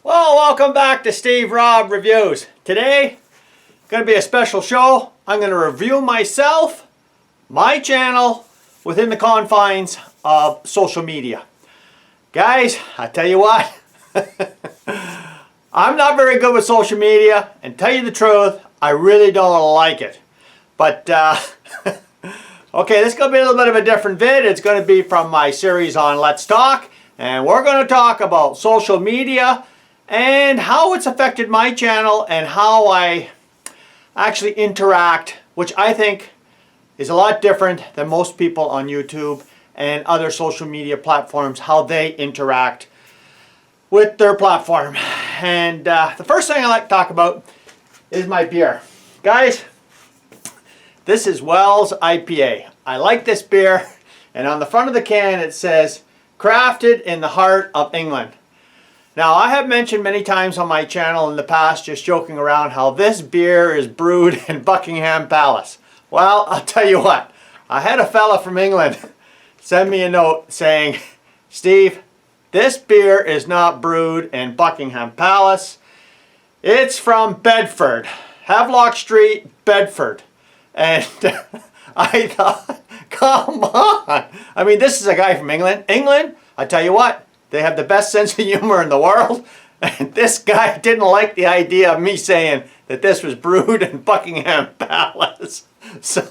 Well, welcome back to Steve Robb Reviews. Today, going to be a special show. I'm going to review myself, my channel, within the confines of social media. Guys, I tell you what, I'm not very good with social media, and tell you the truth, I really don't like it. But, okay, this is going to be a little bit of a different vid. It's going to be from my series on Let's Talk, and we're going to talk about social media and how it's affected my channel and how I actually interact, which I think is a lot different than most people on YouTube and other social media platforms, how they interact with their platform. And the first thing I like to talk about is my beer. Guys, this is Wells IPA. I like this beer, and on the front of the can it says, crafted in the heart of England. Now, I have mentioned many times on my channel in the past, just joking around, how this beer is brewed in Buckingham Palace. Well, I'll tell you what, I had a fella from England send me a note saying, Steve, this beer is not brewed in Buckingham Palace. It's from Bedford, Havelock Street, Bedford. And I thought, come on. I mean, this is a guy from England. England, I tell you what, they have the best sense of humor in the world. And this guy didn't like the idea of me saying that this was brewed in Buckingham Palace. So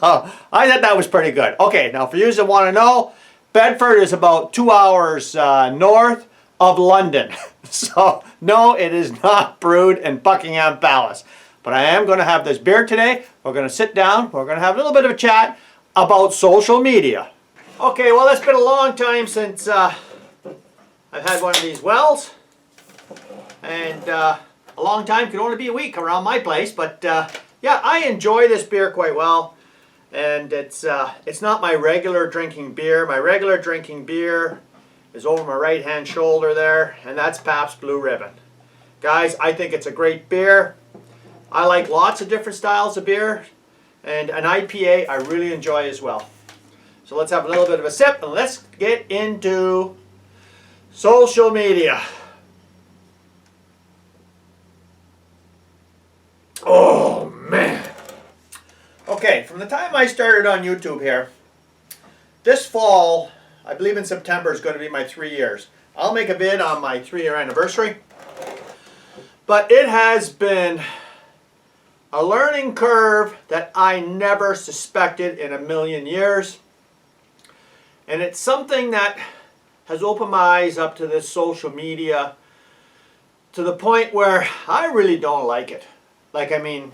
I thought that was pretty good. Okay, now for you that want to know, Bedford is about 2 hours north of London. So no, it is not brewed in Buckingham Palace. But I am going to have this beer today. We're going to sit down. We're going to have a little bit of a chat about social media. Okay, well, it's been a long time since I've had one of these Wells. And a long time could only be a week around my place. But yeah, I enjoy this beer quite well. And it's not my regular drinking beer. My regular drinking beer is over my right-hand shoulder there. And that's Pabst Blue Ribbon. Guys, I think it's a great beer. I like lots of different styles of beer, and an IPA I really enjoy as well. So let's have a little bit of a sip, and let's get into social media. Oh, man. Okay, from the time I started on YouTube here, this fall, I believe in September, is going to be my 3 years. I'll make a vid on my 3-year anniversary, but it has been a learning curve that I never suspected in a million years. And it's something that has opened my eyes up to this social media to the point where I really don't like it. Like, I mean,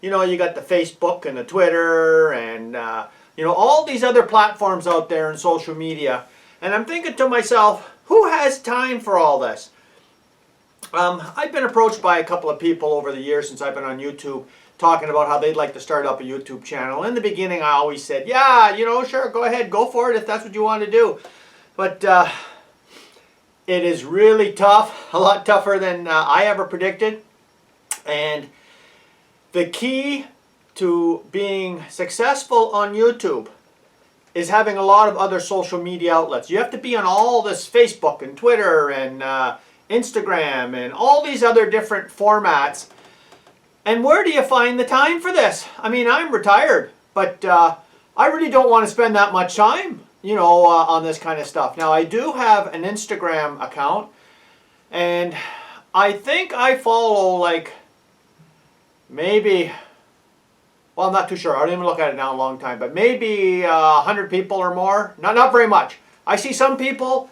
you know, you got the Facebook and the Twitter and, you know, all these other platforms out there in social media. And I'm thinking to myself, who has time for all this? I've been approached by a couple of people over the years since I've been on YouTube talking about how they'd like to start up a YouTube channel. In the beginning, I always said, yeah, you know, sure, go ahead, go for it if that's what you want to do. But it is really tough, a lot tougher than I ever predicted. And the key to being successful on YouTube is having a lot of other social media outlets. You have to be on all this Facebook and Twitter and Instagram and all these other different formats. And where do you find the time for this? I mean, I'm retired, but I really don't want to spend that much time, you know, on this kind of stuff. Now, I do have an Instagram account, and I think I follow like maybe, well, I'm not too sure. I don't even look at it now in a long time, but maybe 100 people or more. Not very much. I see some people,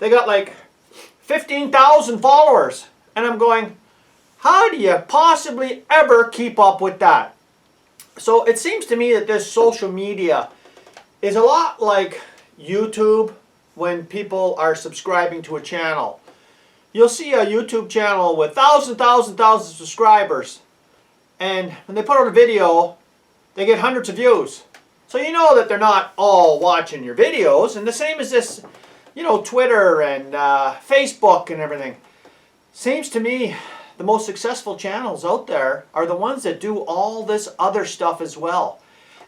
they got like 15,000 followers, and I'm going, how do you possibly ever keep up with that? So it seems to me that this social media is a lot like YouTube when people are subscribing to a channel. You'll see a YouTube channel with thousands of subscribers, and when they put out a video, they get hundreds of views. So you know that they're not all watching your videos, and the same as this, you know, Twitter and Facebook and everything. Seems to me the most successful channels out there are the ones that do all this other stuff as well.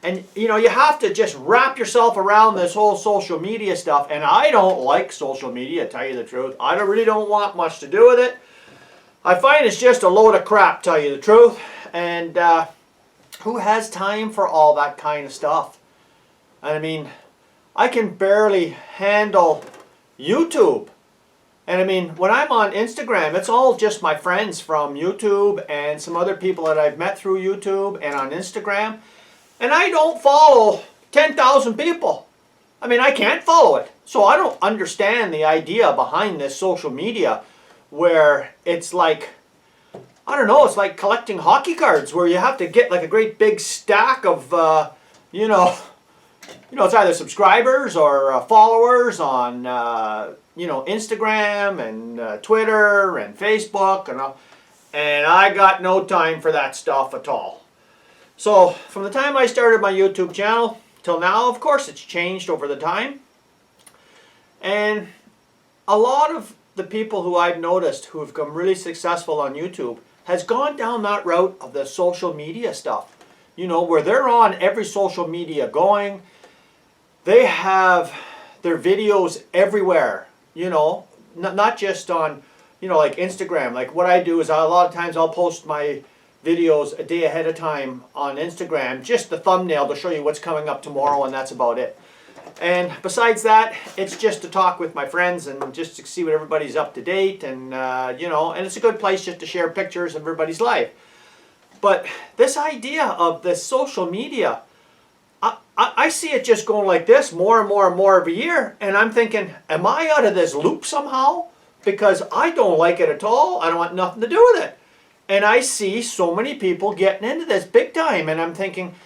And you know, you have to just wrap yourself around this whole social media stuff. And I don't like social media, to tell you the truth. I really don't want much to do with it. I find it's just a load of crap, tell you the truth. And who has time for all that kind of stuff? I mean, I can barely handle YouTube. And I mean, when I'm on Instagram, it's all just my friends from YouTube and some other people that I've met through YouTube and on Instagram. And I don't follow 10,000 people. I mean, I can't follow it. So I don't understand the idea behind this social media where it's like, I don't know, it's like collecting hockey cards where you have to get like a great big stack of, it's either subscribers or followers on, Instagram and Twitter and Facebook and I got no time for that stuff at all. So from the time I started my YouTube channel till now, of course, it's changed over the time. And a lot of the people who I've noticed who have become really successful on YouTube has gone down that route of the social media stuff. Where they're on every social media going. They have their videos everywhere, not just on, like Instagram. Like what I do is a lot of times I'll post my videos a day ahead of time on Instagram, just the thumbnail to show you what's coming up tomorrow, and that's about it. And besides that, it's just to talk with my friends and just to see what everybody's up to date and, and it's a good place just to share pictures of everybody's life. But this idea of this social media, I see it just going like this more and more and more every year. And I'm thinking, am I out of this loop somehow? Because I don't like it at all. I don't want nothing to do with it. And I see so many people getting into this big time. And I'm thinking,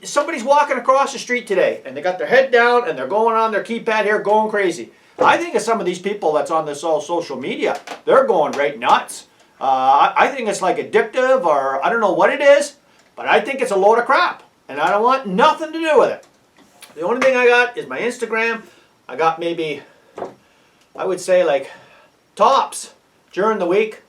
somebody's walking across the street today and they got their head down and they're going on their keypad here going crazy. I think of some of these people that's on this all social media, they're going right nuts. I think it's like addictive or I don't know what it is, but I think it's a load of crap. And I don't want nothing to do with it. The only thing I got is my Instagram. I got maybe, I would say like tops during the week,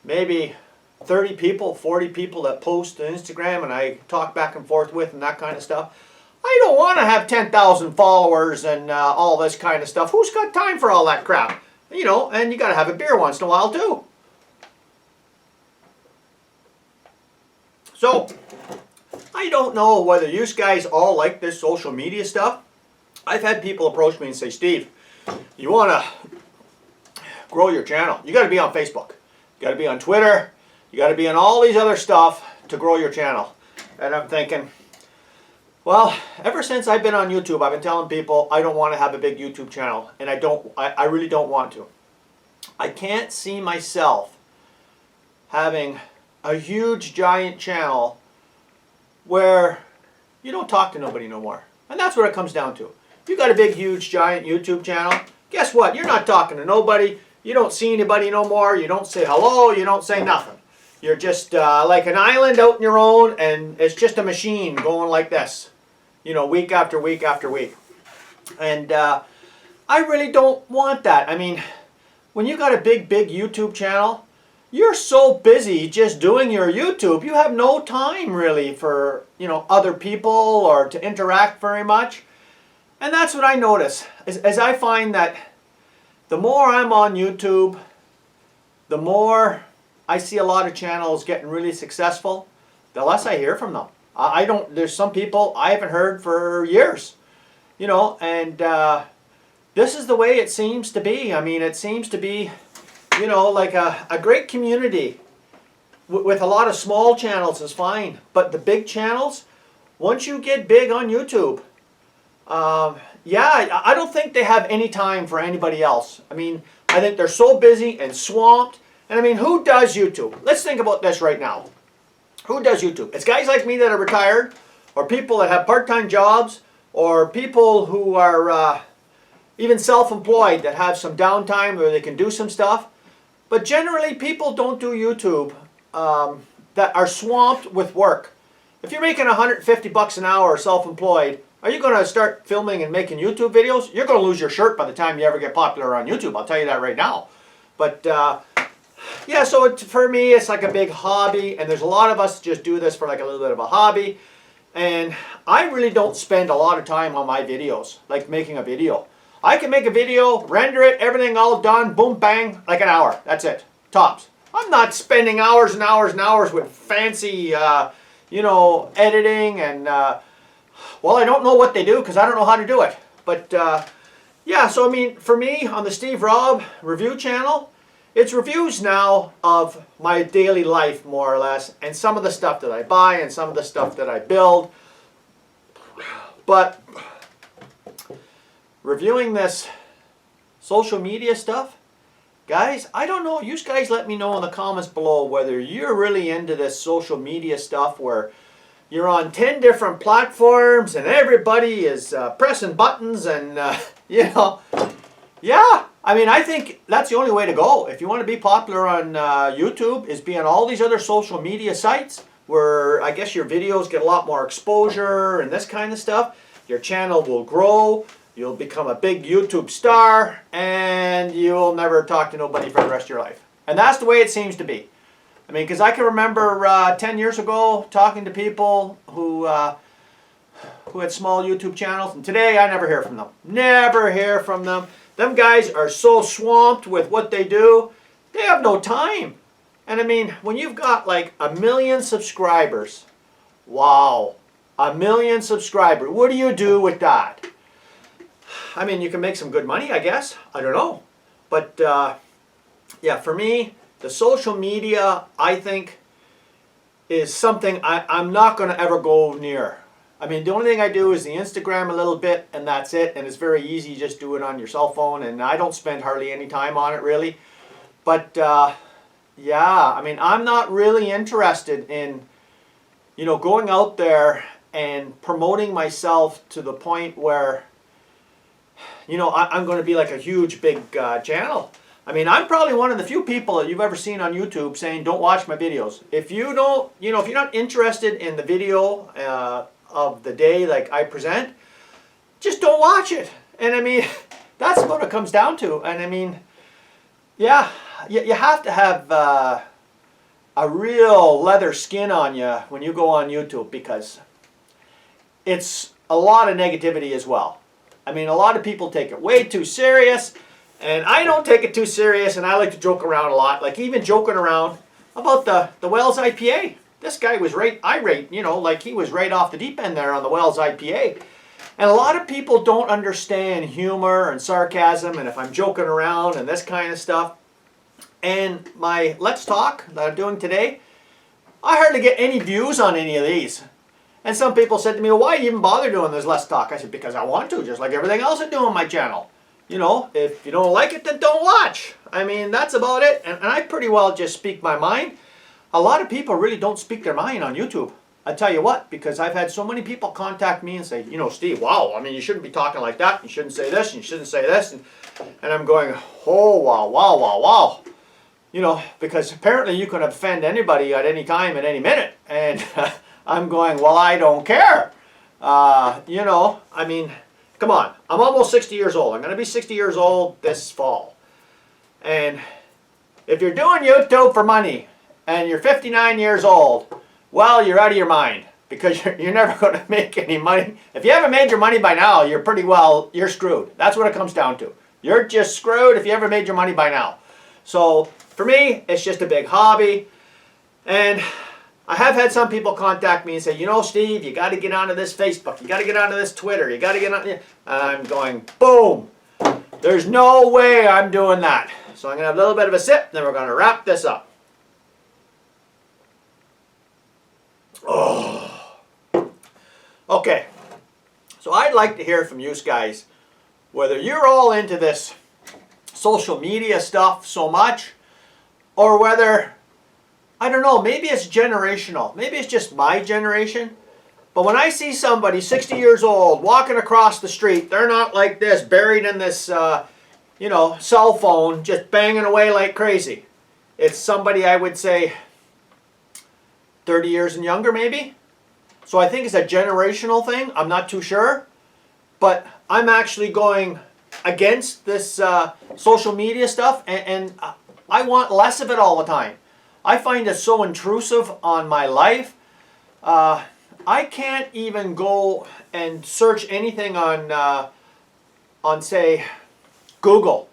maybe 30 people, 40 people that post on Instagram and I talk back and forth with and that kind of stuff. I don't want to have 10,000 followers and all this kind of stuff. Who's got time for all that crap? And you got to have a beer once in a while too. So, I don't know whether you guys all like this social media stuff. I've had people approach me and say, Steve, you want to grow your channel, you got to be on Facebook. You got to be on Twitter. You got to be on all these other stuff to grow your channel. And I'm thinking, well, ever since I've been on YouTube, I've been telling people I don't want to have a big YouTube channel. And I really don't want to. I can't see myself having a huge, giant channel where you don't talk to nobody no more. And that's what it comes down to. If you got a big, huge, giant YouTube channel, guess what? You're not talking to nobody. You don't see anybody no more. You don't say hello. You don't say nothing. You're just like an island out on your own, and it's just a machine going like this, week after week after week. And I really don't want that. I mean, when you got a big, big YouTube channel, you're so busy just doing your YouTube, you have no time really for, other people or to interact very much. And that's what I notice, as I find that the more I'm on YouTube, the more I see a lot of channels getting really successful, the less I hear from them. There's some people I haven't heard for years, and this is the way it seems to be. I mean, it seems to be, like a great community with a lot of small channels is fine. But the big channels, once you get big on YouTube, I don't think they have any time for anybody else. I mean, I think they're so busy and swamped. And I mean, who does YouTube? Let's think about this right now. Who does YouTube? It's guys like me that are retired, or people that have part-time jobs, or people who are even self-employed that have some downtime where they can do some stuff. But generally, people don't do YouTube that are swamped with work. If you're making $150 an hour self-employed, are you going to start filming and making YouTube videos? You're going to lose your shirt by the time you ever get popular on YouTube. I'll tell you that right now. But yeah, so for me, it's like a big hobby, and there's a lot of us just do this for like a little bit of a hobby. And I really don't spend a lot of time on my videos, like making a video. I can make a video, render it, everything all done, boom, bang, like an hour. That's it. Tops. I'm not spending hours and hours and hours with fancy, you know, editing and, well, I don't know what they do because I don't know how to do it. But, yeah, so I mean, for me, on the Steve Robb review channel, it's reviews now of my daily life, more or less, and some of the stuff that I buy and some of the stuff that I build. But reviewing this social media stuff, guys, I don't know. You guys let me know in the comments below whether you're really into this social media stuff where you're on 10 different platforms and everybody is pressing buttons and, you know, yeah. I mean, I think that's the only way to go. If you want to be popular on YouTube, is be on all these other social media sites where I guess your videos get a lot more exposure and this kind of stuff. Your channel will grow. You'll become a big YouTube star, and you'll never talk to nobody for the rest of your life. And that's the way it seems to be. I mean, because I can remember 10 years ago talking to people who had small YouTube channels, and today I never hear from them. Never hear from them. Them guys are so swamped with what they do, they have no time. And I mean, when you've got like 1 million subscribers, wow, 1 million subscribers, what do you do with that? I mean, you can make some good money, I guess. I don't know. But, yeah, for me, the social media, I think, is something I'm not going to ever go near. I mean, the only thing I do is the Instagram a little bit, and that's it. And it's very easy. You just do it on your cell phone, and I don't spend hardly any time on it, really. But, yeah, I mean, I'm not really interested in, you know, going out there and promoting myself to the point where, you know, I'm going to be like a huge, big channel. I mean, I'm probably one of the few people that you've ever seen on YouTube saying, don't watch my videos. If you don't, you know, if you're not interested in the video of the day like I present, just don't watch it. And I mean, that's what it comes down to. And I mean, yeah, you have to have a real leather skin on you when you go on YouTube, because it's a lot of negativity as well. I mean, a lot of people take it way too serious, and I don't take it too serious, and I like to joke around a lot, like even joking around about the Wells IPA. This guy was right irate, you know, like he was right off the deep end there on the Wells IPA. And a lot of people don't understand humor and sarcasm, and if I'm joking around and this kind of stuff. And my Let's Talk that I'm doing today, I hardly get any views on any of these. And some people said to me, well, why even bother doing this Let's Talk? I said, because I want to, just like everything else I do on my channel. You know, if you don't like it, then don't watch. I mean, that's about it. And I pretty well just speak my mind. A lot of people really don't speak their mind on YouTube. I tell you what, because I've had so many people contact me and say, you know, Steve, wow, I mean, you shouldn't be talking like that. You shouldn't say this, and you shouldn't say this. And I'm going, oh, wow, wow, wow, wow. You know, because apparently you can offend anybody at any time, at any minute. And I'm going, well, I don't care. You know, I mean, come on. I'm almost 60 years old. I'm going to be 60 years old this fall. And if you're doing YouTube for money and you're 59 years old, well, you're out of your mind, because you're never going to make any money. If you haven't made your money by now, you're pretty well, you're screwed. That's what it comes down to. You're just screwed if you ever made your money by now. So for me, it's just a big hobby. And I have had some people contact me and say, you know, Steve, you got to get onto this Facebook. You got to get onto this Twitter. You got to get on. And I'm going, boom. There's no way I'm doing that. So I'm going to have a little bit of a sip, then we're going to wrap this up. Oh. Okay. So I'd like to hear from you guys whether you're all into this social media stuff so much, or whether, I don't know, maybe it's generational. Maybe it's just my generation. But when I see somebody 60 years old walking across the street, they're not like this, buried in this, you know, cell phone, just banging away like crazy. It's somebody, I would say, 30 years and younger maybe. So I think it's a generational thing. I'm not too sure. But I'm actually going against this social media stuff, and I want less of it all the time. I find it so intrusive on my life. I can't even go and search anything on say, Google.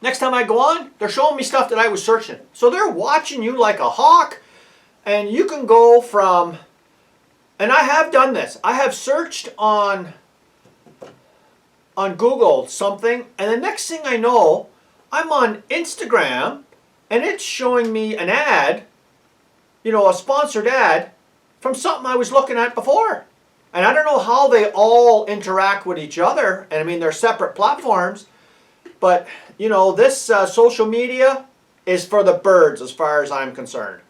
Next time I go on, they're showing me stuff that I was searching. So they're watching you like a hawk, and you can go from, and I have done this. I have searched on Google something, and the next thing I know, I'm on Instagram, and it's showing me an ad, you know, a sponsored ad from something I was looking at before. And I don't know how they all interact with each other. And I mean, they're separate platforms. But, you know, this social media is for the birds as far as I'm concerned.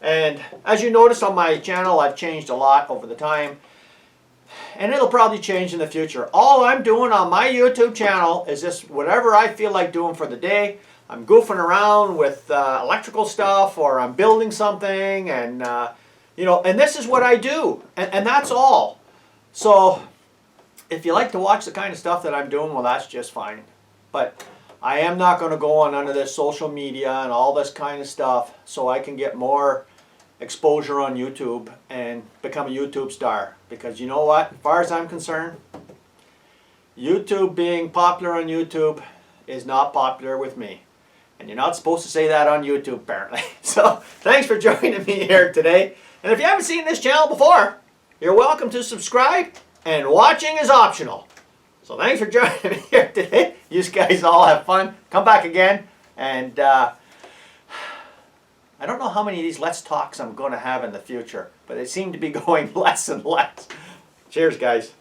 And as you notice on my channel, I've changed a lot over the time. And it'll probably change in the future. All I'm doing on my YouTube channel is just whatever I feel like doing for the day. I'm goofing around with electrical stuff, or I'm building something, and you know, and this is what I do, and that's all. So if you like to watch the kind of stuff that I'm doing, well, that's just fine. But I am not going to go on none of this social media and all this kind of stuff so I can get more exposure on YouTube and become a YouTube star. Because you know what, as far as I'm concerned, YouTube being popular on YouTube is not popular with me. And you're not supposed to say that on YouTube, apparently. So, thanks for joining me here today. And if you haven't seen this channel before, you're welcome to subscribe, and watching is optional. So, thanks for joining me here today. You guys all have fun. Come back again. And I don't know how many of these Let's Talks I'm going to have in the future, but they seem to be going less and less. Cheers, guys.